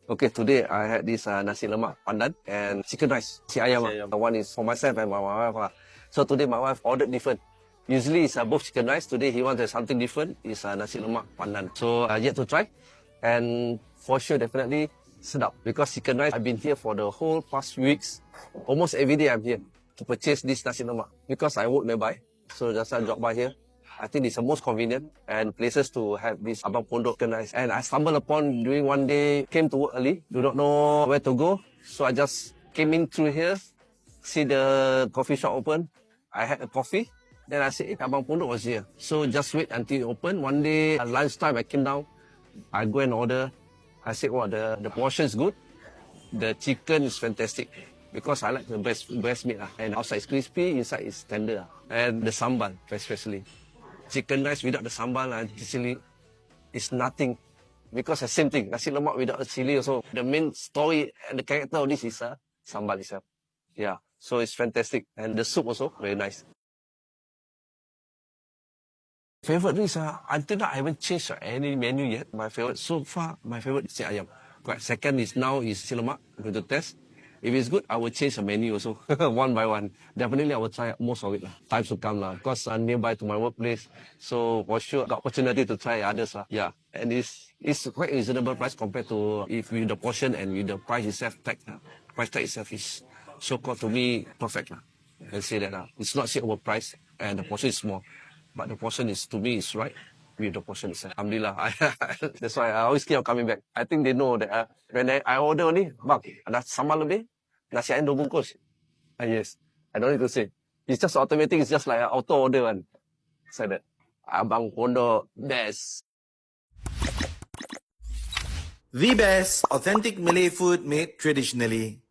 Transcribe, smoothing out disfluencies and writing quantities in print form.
Okay, today I had this nasi lemak pandan and chicken rice. Si ayam. The one is for myself and my wife. So today my wife ordered different. Usually it's both chicken rice. Today he wanted something different. It's nasi lemak pandan. So yet to try. And for sure, definitely sedap. Because chicken rice, I've been here for the whole past few weeks. Almost every day I'm here to purchase this nasi lemak. Because I work nearby. So just I drop by here. I think it's the most convenient and places to have this Abang Pondok chicken rice. And I stumbled upon during one day, came to work early, do not know where to go. So I just came in through here, see the coffee shop open. I had a coffee. Then I said, Abang Pondok was here. So just wait until it open. One day at lunchtime, I came down. I go and order. I said, oh, the portion is good. The chicken is fantastic. Because I like the breast meat. And outside is crispy, inside is tender. And the sambal, especially. Chicken rice without the sambal and chili is nothing. Because the same thing, nasi lemak without the chili also. The main story and the character of this is sambal itself. Yeah, so it's fantastic. And the soup also, very nice. Favorite is, until now I haven't changed any menu yet. My favorite, so far, my favorite is ayam. But second is now is nasi lemak, I'm going to test. If it's good, I will change the menu also, one by one. Definitely, I will try most of it. Times to come, because I'm nearby to my workplace. So, for sure, got opportunity to try others. Yeah, and it's quite reasonable price compared to if with the portion and with the price itself tag. Price tag itself is so-called to me perfect. I can say that. It's not say overpriced and the portion is small. But the portion is, to me, is right with the portion itself. Alhamdulillah. That's why I always keep on coming back. I think they know that when I order only, bang, ada sambal lebih, nasi ayam 2 bungkus. Yes. I don't need to say. It's just automatic. It's just like an auto order one. It's like that. Abang Pondok, best. The best authentic Malay food made traditionally.